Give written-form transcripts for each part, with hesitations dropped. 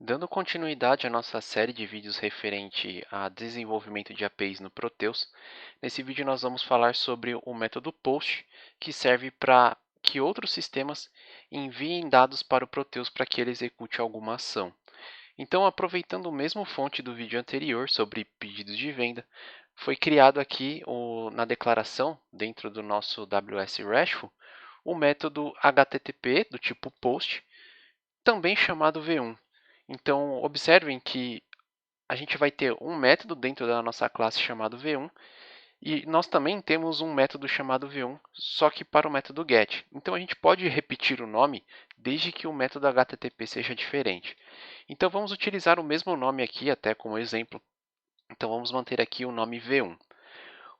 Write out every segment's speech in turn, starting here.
Dando continuidade à nossa série de vídeos referente a desenvolvimento de APIs no Proteus, nesse vídeo nós vamos falar sobre o método POST, que serve para que outros sistemas enviem dados para o Proteus para que ele execute alguma ação. Então, aproveitando o mesmo fonte do vídeo anterior sobre pedidos de venda, foi criado aqui na declaração, dentro do nosso WS RESTful, o método HTTP do tipo POST, também chamado V1. Então, observem que a gente vai ter um método dentro da nossa classe chamado V1 e nós também temos um método chamado V1, só que para o método GET. Então, a gente pode repetir o nome desde que o método HTTP seja diferente. Então, vamos utilizar o mesmo nome aqui, até como exemplo. Então, vamos manter aqui o nome V1.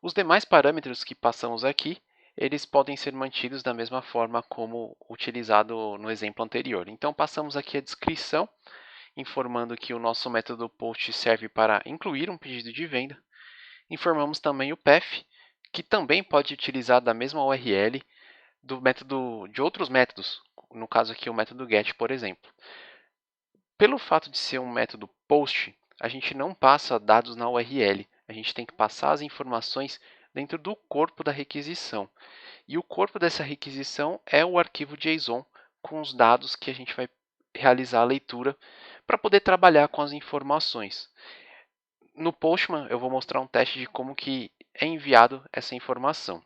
Os demais parâmetros que passamos aqui, eles podem ser mantidos da mesma forma como utilizado no exemplo anterior. Então, passamos aqui a descrição, informando que o nosso método POST serve para incluir um pedido de venda. Informamos também o path, que também pode utilizar da mesma URL do método, de outros métodos, no caso aqui o método GET, por exemplo. Pelo fato de ser um método POST, a gente não passa dados na URL, a gente tem que passar as informações dentro do corpo da requisição. E o corpo dessa requisição é o arquivo JSON com os dados que a gente vai realizar a leitura para poder trabalhar com as informações. No Postman, eu vou mostrar um teste de como que é enviado essa informação.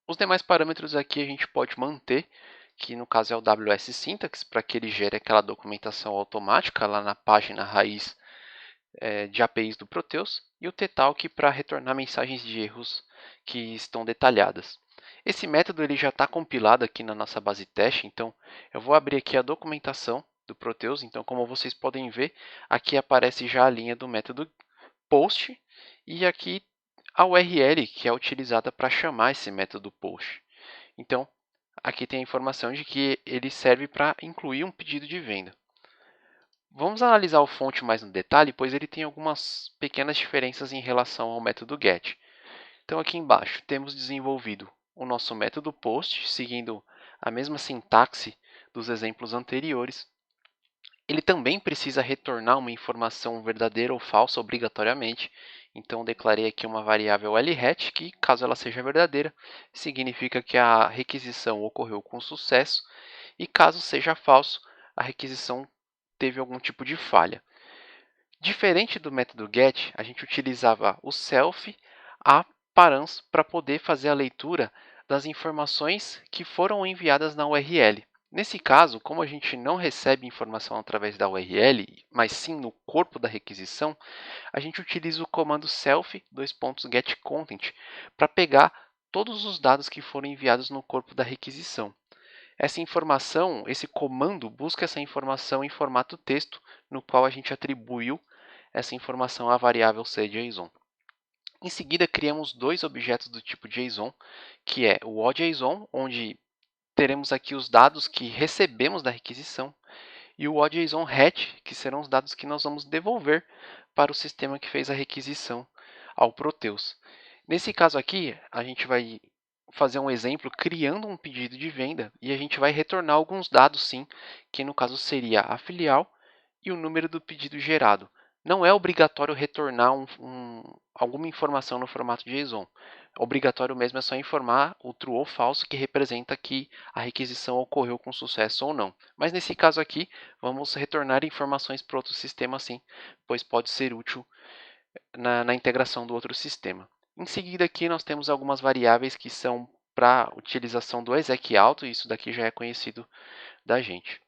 Os demais parâmetros aqui a gente pode manter, que no caso é o WS Syntax, para que ele gere aquela documentação automática lá na página raiz de APIs do Proteus, e o ttalk para retornar mensagens de erros que estão detalhadas. Esse método ele já está compilado aqui na nossa base teste, então eu vou abrir aqui a documentação do Proteus. Então, como vocês podem ver, aqui aparece já a linha do método POST e aqui a URL que é utilizada para chamar esse método POST. Então, aqui tem a informação de que ele serve para incluir um pedido de venda. Vamos analisar o fonte mais no detalhe, pois ele tem algumas pequenas diferenças em relação ao método GET. Então, aqui embaixo, temos desenvolvido o nosso método POST, seguindo a mesma sintaxe dos exemplos anteriores. Ele também precisa retornar uma informação verdadeira ou falsa obrigatoriamente. Então, declarei aqui uma variável LHAT que, caso ela seja verdadeira, significa que a requisição ocorreu com sucesso, e caso seja falso, a requisição teve algum tipo de falha. Diferente do método GET, a gente utilizava o self a params para poder fazer a leitura das informações que foram enviadas na URL. Nesse caso, como a gente não recebe informação através da URL, mas sim no corpo da requisição, a gente utiliza o comando self:getContent para pegar todos os dados que foram enviados no corpo da requisição. Essa informação, esse comando, busca essa informação em formato texto, no qual a gente atribuiu essa informação à variável cJSON. Em seguida, criamos dois objetos do tipo JSON, que é o OJSON, onde teremos aqui os dados que recebemos da requisição, e o OJSON hatch, que serão os dados que nós vamos devolver para o sistema que fez a requisição ao Proteus. Nesse caso aqui, a gente vai fazer um exemplo criando um pedido de venda e a gente vai retornar alguns dados, sim, que no caso seria a filial e o número do pedido gerado. Não é obrigatório retornar alguma informação no formato JSON. Obrigatório mesmo é só informar o true ou falso, que representa que a requisição ocorreu com sucesso ou não. Mas nesse caso aqui, vamos retornar informações para outro sistema sim, pois pode ser útil na integração do outro sistema. Em seguida aqui nós temos algumas variáveis que são para utilização do execAuto, e isso daqui já é conhecido da gente.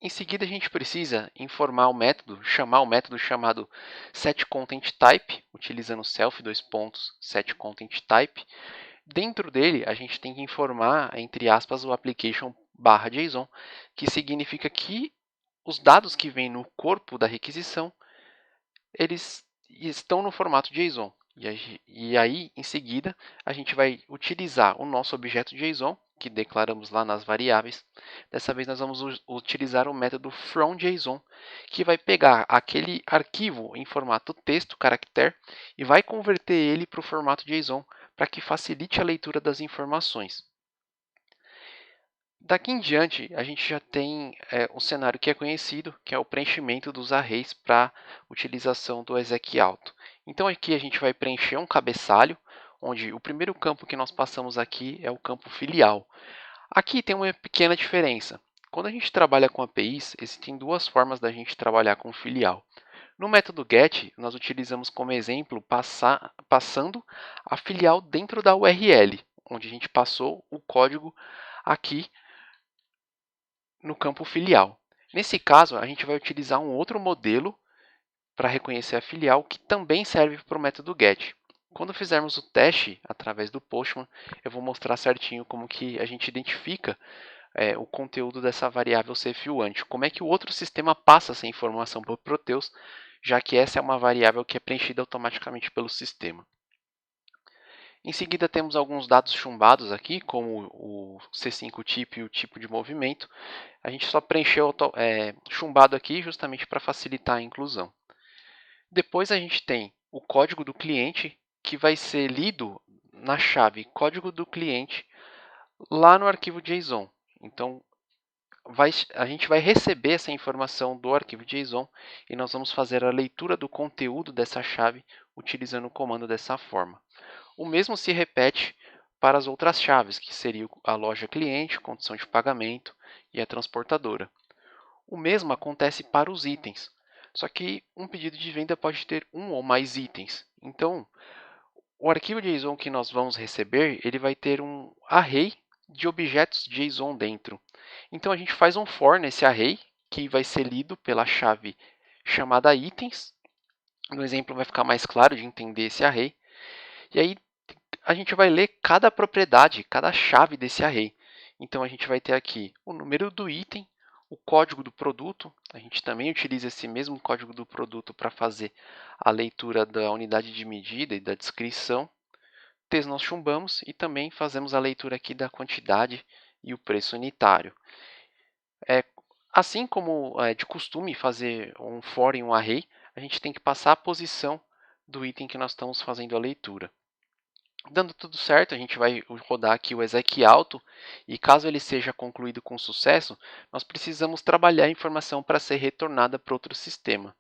Em seguida, a gente precisa informar o método, chamar o método chamado setContentType, utilizando self:setContentType. Dentro dele, a gente tem que informar, entre aspas, o application/JSON, que significa que os dados que vêm no corpo da requisição, eles estão no formato JSON. E aí, em seguida, a gente vai utilizar o nosso objeto JSON, que declaramos lá nas variáveis. Dessa vez, nós vamos utilizar o método fromJSON, que vai pegar aquele arquivo em formato texto, caractere, e vai converter ele para o formato JSON, para que facilite a leitura das informações. Daqui em diante, a gente já tem um cenário que é conhecido, que é o preenchimento dos arrays para utilização do exec alto. Então aqui a gente vai preencher um cabeçalho, onde o primeiro campo que nós passamos aqui é o campo filial. Aqui tem uma pequena diferença. Quando a gente trabalha com APIs, existem duas formas da gente trabalhar com filial. No método get, nós utilizamos como exemplo passando a filial dentro da URL, onde a gente passou o código aqui no campo filial. Nesse caso, a gente vai utilizar um outro modelo para reconhecer a filial, que também serve para o método get. Quando fizermos o teste através do Postman, eu vou mostrar certinho como que a gente identifica o conteúdo dessa variável cfuant, como é que o outro sistema passa essa informação para o Proteus, já que essa é uma variável que é preenchida automaticamente pelo sistema. Em seguida, temos alguns dados chumbados aqui, como o C5 tipo e o tipo de movimento. A gente só preencheu chumbado aqui justamente para facilitar a inclusão. Depois a gente tem o código do cliente, que vai ser lido na chave código do cliente lá no arquivo JSON. Então, a gente vai receber essa informação do arquivo JSON e nós vamos fazer a leitura do conteúdo dessa chave utilizando o comando dessa forma. O mesmo se repete para as outras chaves, que seriam a loja cliente, condição de pagamento e a transportadora. O mesmo acontece para os itens, só que um pedido de venda pode ter um ou mais itens. Então, o arquivo JSON que nós vamos receber, ele vai ter um array de objetos JSON dentro. Então, a gente faz um for nesse array, que vai ser lido pela chave chamada itens. No exemplo vai ficar mais claro de entender esse array. E aí, a gente vai ler cada propriedade, cada chave desse array. Então, a gente vai ter aqui o número do item, o código do produto. A gente também utiliza esse mesmo código do produto para fazer a leitura da unidade de medida e da descrição. Texto nós chumbamos e também fazemos a leitura aqui da quantidade e o preço unitário. Assim como é de costume fazer um for em um array, a gente tem que passar a posição do item que nós estamos fazendo a leitura. Dando tudo certo, a gente vai rodar aqui o exec alto e caso ele seja concluído com sucesso, nós precisamos trabalhar a informação para ser retornada para outro sistema.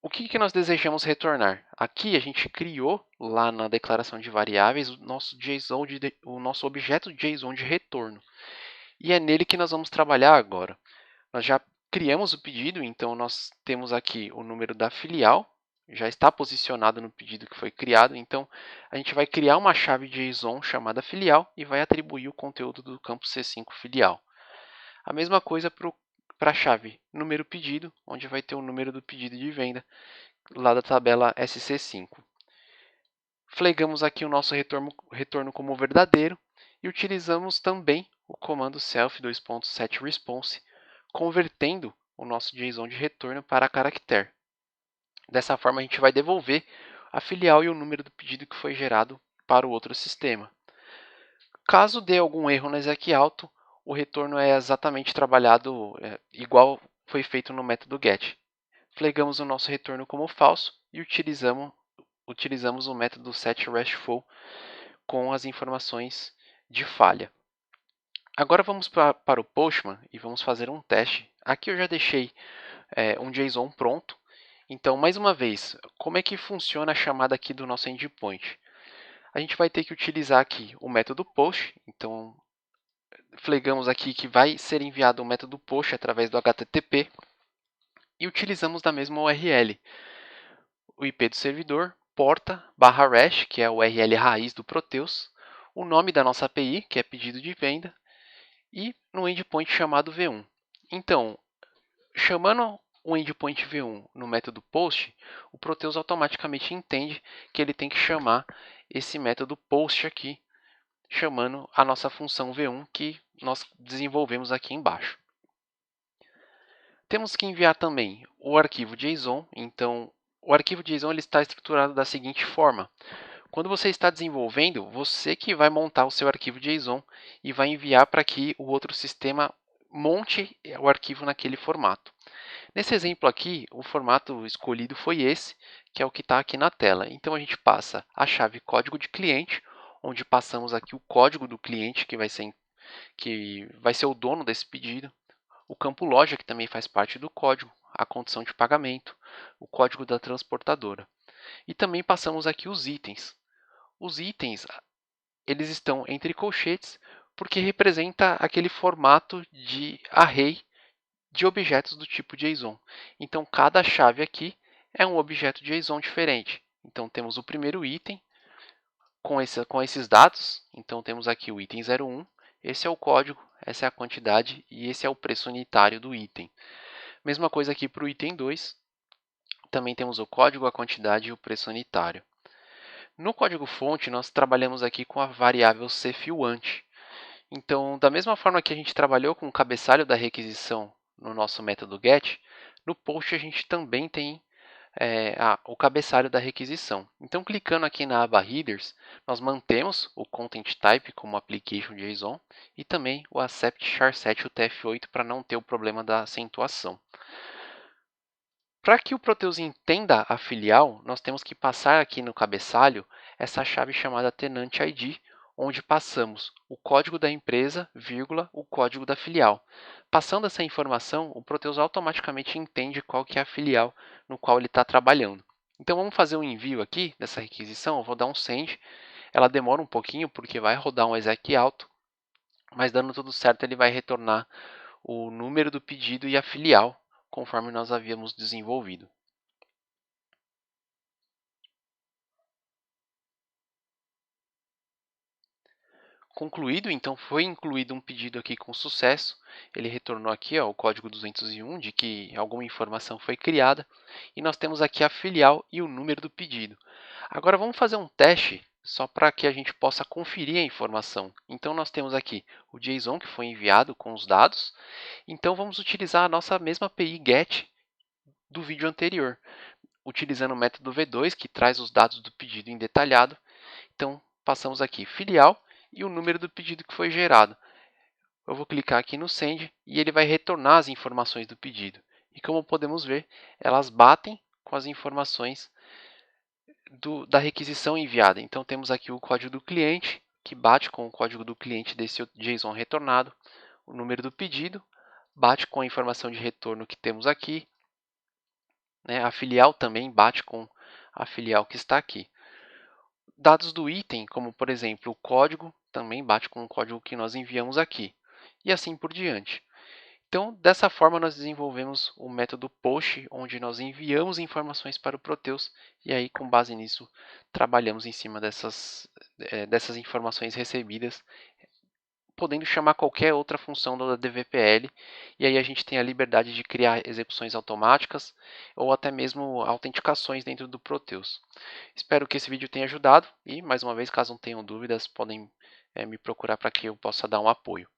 O que nós desejamos retornar? Aqui a gente criou lá na declaração de variáveis o nosso objeto JSON de retorno. E é nele que nós vamos trabalhar agora. Nós já criamos o pedido, então nós temos aqui o número da filial, já está posicionado no pedido que foi criado, então a gente vai criar uma chave JSON chamada filial e vai atribuir o conteúdo do campo C5 filial. A mesma coisa para a chave número pedido, onde vai ter o número do pedido de venda lá da tabela SC5. Flegamos aqui o nosso retorno como verdadeiro e utilizamos também o comando self:/setResponse, convertendo o nosso JSON de retorno para caractere. Dessa forma, a gente vai devolver a filial e o número do pedido que foi gerado para o outro sistema. Caso dê algum erro no exec alto, o retorno é exatamente trabalhado igual foi feito no método get. Flegamos o nosso retorno como falso e utilizamos o método setRestFull com as informações de falha. Agora vamos para o Postman e vamos fazer um teste. Aqui eu já deixei um JSON pronto. Então, mais uma vez, como é que funciona a chamada aqui do nosso endpoint? A gente vai ter que utilizar aqui o método post. Então, flegamos aqui que vai ser enviado o método post através do HTTP e utilizamos da mesma URL. O IP do servidor, porta, /hash, que é a URL raiz do Proteus, o nome da nossa API, que é pedido de venda, e no endpoint chamado v1. Então, chamando o endpoint v1 no método post, o Proteus automaticamente entende que ele tem que chamar esse método post aqui, chamando a nossa função v1 que nós desenvolvemos aqui embaixo. Temos que enviar também o arquivo JSON. Então, o arquivo JSON ele está estruturado da seguinte forma. Quando você está desenvolvendo, você que vai montar o seu arquivo JSON e vai enviar para que o outro sistema monte o arquivo naquele formato. Nesse exemplo aqui, o formato escolhido foi esse, que é o que está aqui na tela. Então, a gente passa a chave código de cliente, onde passamos aqui o código do cliente que vai ser que vai ser o dono desse pedido, o campo loja, que também faz parte do código, a condição de pagamento, o código da transportadora. E também passamos aqui os itens. Os itens, eles estão entre colchetes porque representa aquele formato de array de objetos do tipo JSON. Então, cada chave aqui é um objeto JSON diferente. Então, temos o primeiro item com esses dados. Então, temos aqui o item 01, esse é o código, essa é a quantidade e esse é o preço unitário do item. Mesma coisa aqui para o item 2, também temos o código, a quantidade e o preço unitário. No código-fonte, nós trabalhamos aqui com a variável cfilwant. Então, da mesma forma que a gente trabalhou com o cabeçalho da requisição no nosso método get, no post a gente também tem o cabeçalho da requisição. Então, clicando aqui na aba Headers, nós mantemos o Content Type como Application JSON e também o Accept Char7 UTF-8 para não ter o problema da acentuação. Para que o Proteus entenda a filial, nós temos que passar aqui no cabeçalho essa chave chamada Tenant ID, onde passamos o código da empresa, vírgula, o código da filial. Passando essa informação, o Proteus automaticamente entende qual que é a filial no qual ele está trabalhando. Então vamos fazer um envio aqui dessa requisição, eu vou dar um send, ela demora um pouquinho porque vai rodar um exec alto, mas dando tudo certo ele vai retornar o número do pedido e a filial, conforme nós havíamos desenvolvido. Concluído, então foi incluído um pedido aqui com sucesso. Ele retornou aqui o código 201 de que alguma informação foi criada. E nós temos aqui a filial e o número do pedido. Agora vamos fazer um teste só para que a gente possa conferir a informação. Então nós temos aqui o JSON que foi enviado com os dados. Então vamos utilizar a nossa mesma API GET do vídeo anterior, utilizando o método V2 que traz os dados do pedido em detalhado. Então passamos aqui filial e o número do pedido que foi gerado. Eu vou clicar aqui no Send e ele vai retornar as informações do pedido. E como podemos ver, elas batem com as informações da requisição enviada. Então temos aqui o código do cliente, que bate com o código do cliente desse JSON retornado, o número do pedido, bate com a informação de retorno que temos aqui, né? A filial também bate com a filial que está aqui. Dados do item, como por exemplo o código, também bate com o código que nós enviamos aqui, e assim por diante. Então, dessa forma, nós desenvolvemos o método POST, onde nós enviamos informações para o Proteus e aí, com base nisso, trabalhamos em cima dessas informações recebidas, podendo chamar qualquer outra função da DVPL, e aí a gente tem a liberdade de criar execuções automáticas ou até mesmo autenticações dentro do Proteus. Espero que esse vídeo tenha ajudado e, mais uma vez, caso não tenham dúvidas, podem me procurar para que eu possa dar um apoio.